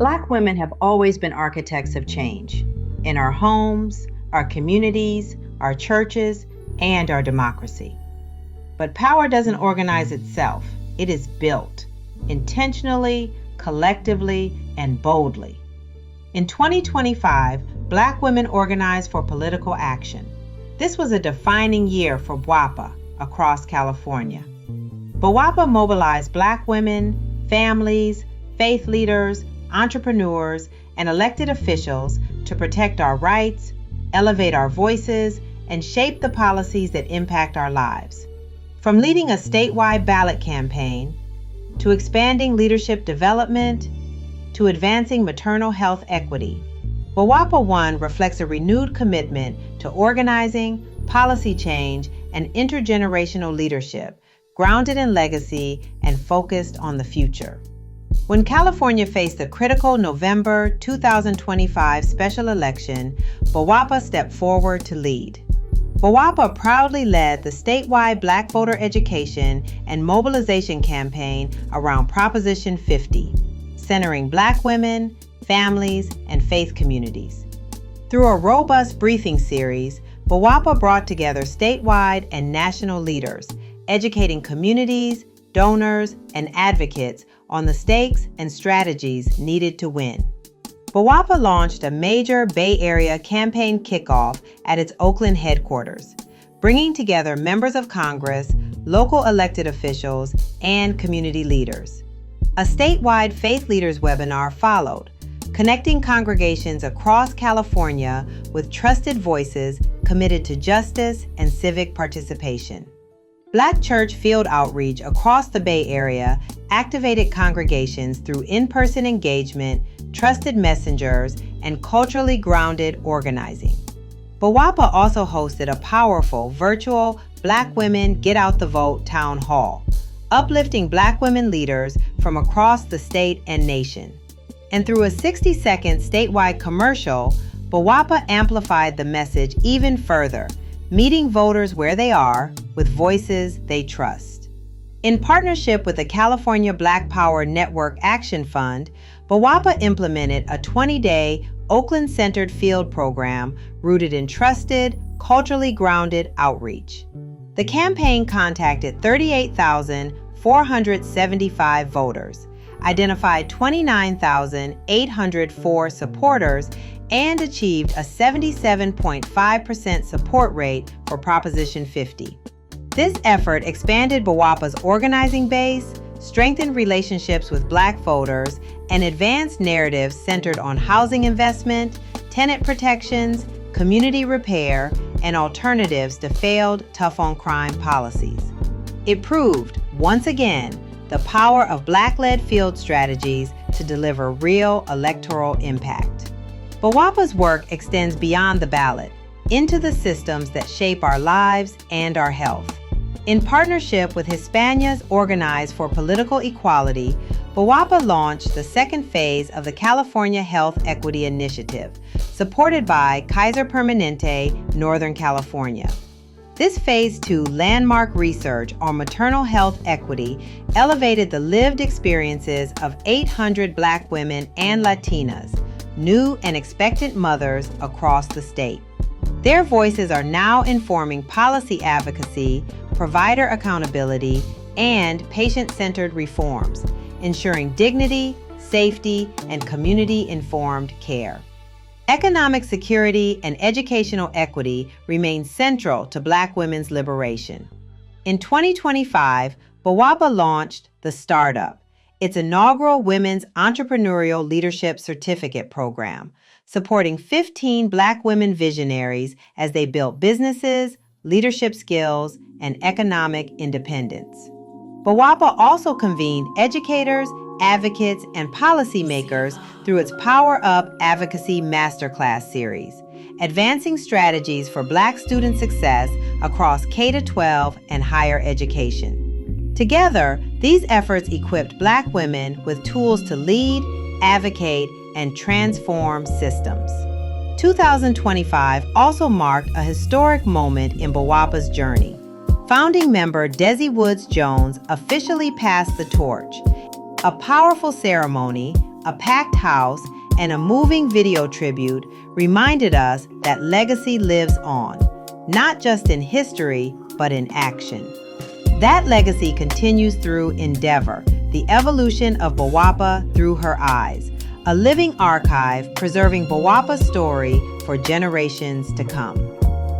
Black women have always been architects of change in our homes, our communities, our churches, and our democracy. But power doesn't organize itself. It is built intentionally, collectively, and boldly. In 2025, Black women organized for political action. This was a defining year for BWOPA across California. BWOPA mobilized Black women, families, faith leaders, entrepreneurs, and elected officials to protect our rights, elevate our voices, and shape the policies that impact our lives. From leading a statewide ballot campaign, to expanding leadership development, to advancing maternal health equity, BWOPA ONE reflects a renewed commitment to organizing, policy change, and intergenerational leadership, grounded in legacy and focused on the future. When California faced the critical November 2025 special election, BWOPA stepped forward to lead. BWOPA proudly led the statewide Black voter education and mobilization campaign around Proposition 50, centering Black women, families, and faith communities. Through a robust briefing series, BWOPA brought together statewide and national leaders, educating communities, donors, and advocates on the stakes and strategies needed to win. BWOPA launched a major Bay Area campaign kickoff at its Oakland headquarters, bringing together members of Congress, local elected officials, and community leaders. A statewide faith leaders webinar followed, connecting congregations across California with trusted voices committed to justice and civic participation. Black church field outreach across the Bay Area activated congregations through in-person engagement, trusted messengers, and culturally grounded organizing. BWOPA also hosted a powerful virtual Black Women Get Out the Vote town hall, uplifting Black women leaders from across the state and nation. And through a 60-second statewide commercial, BWOPA amplified the message even further, meeting voters where they are with voices they trust. In partnership with the California Black Power Network Action Fund, BWOPA implemented a 20-day Oakland-centered field program rooted in trusted, culturally grounded outreach. The campaign contacted 38,475 voters, identified 29,804 supporters, and achieved a 77.5% support rate for Proposition 50. This effort expanded BWOPA's organizing base, strengthened relationships with Black voters, and advanced narratives centered on housing investment, tenant protections, community repair, and alternatives to failed tough-on-crime policies. It proved, once again, the power of Black-led field strategies to deliver real electoral impact. BWOPA's work extends beyond the ballot, into the systems that shape our lives and our health. In partnership with Hispanias Organized for Political Equality, BWOPA launched the second phase of the California Health Equity Initiative, supported by Kaiser Permanente, Northern California. This Phase 2 landmark research on maternal health equity elevated the lived experiences of 800 Black women and Latinas, new and expectant mothers across the state. Their voices are now informing policy advocacy, provider accountability, and patient-centered reforms, ensuring dignity, safety, and community-informed care. Economic security and educational equity remain central to Black women's liberation. In 2025, BWOPA launched The Startup, its inaugural Women's Entrepreneurial Leadership Certificate program, supporting 15 Black women visionaries as they built businesses, leadership skills, and economic independence. BWOPA also convened educators, advocates, and policymakers through its Power Up Advocacy Masterclass series, advancing strategies for Black student success across K-12 and higher education. Together, these efforts equipped Black women with tools to lead, advocate, and transform systems. 2025 also marked a historic moment in BWOPA's journey. Founding member Desi Woods Jones officially passed the torch, a powerful ceremony a packed house, and a moving video tribute reminded us that legacy lives on, not just in history, but in action. That legacy continues through Endeavor, the evolution of BWOPA through her eyes, a living archive preserving BWOPA's story for generations to come.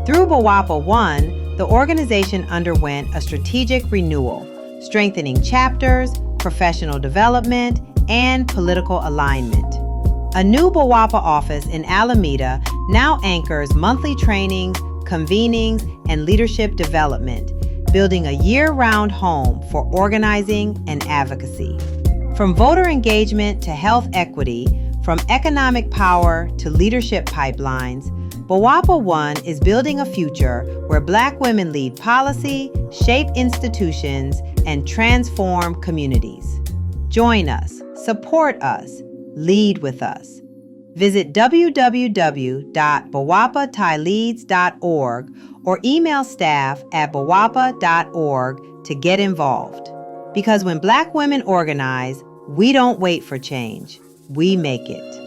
Through BWOPA ONE, the organization underwent a strategic renewal, strengthening chapters, professional development, and political alignment. A new BWOPA office in Alameda now anchors monthly trainings, convenings, and leadership development, building a year-round home for organizing and advocacy. From voter engagement to health equity, from economic power to leadership pipelines, BWOPA ONE is building a future where Black women lead policy, shape institutions, and transform communities. Join us, support us, lead with us. Visit www.bwopataileads.org or email staff at bwopa.org to get involved. Because when Black women organize, we don't wait for change, we make it.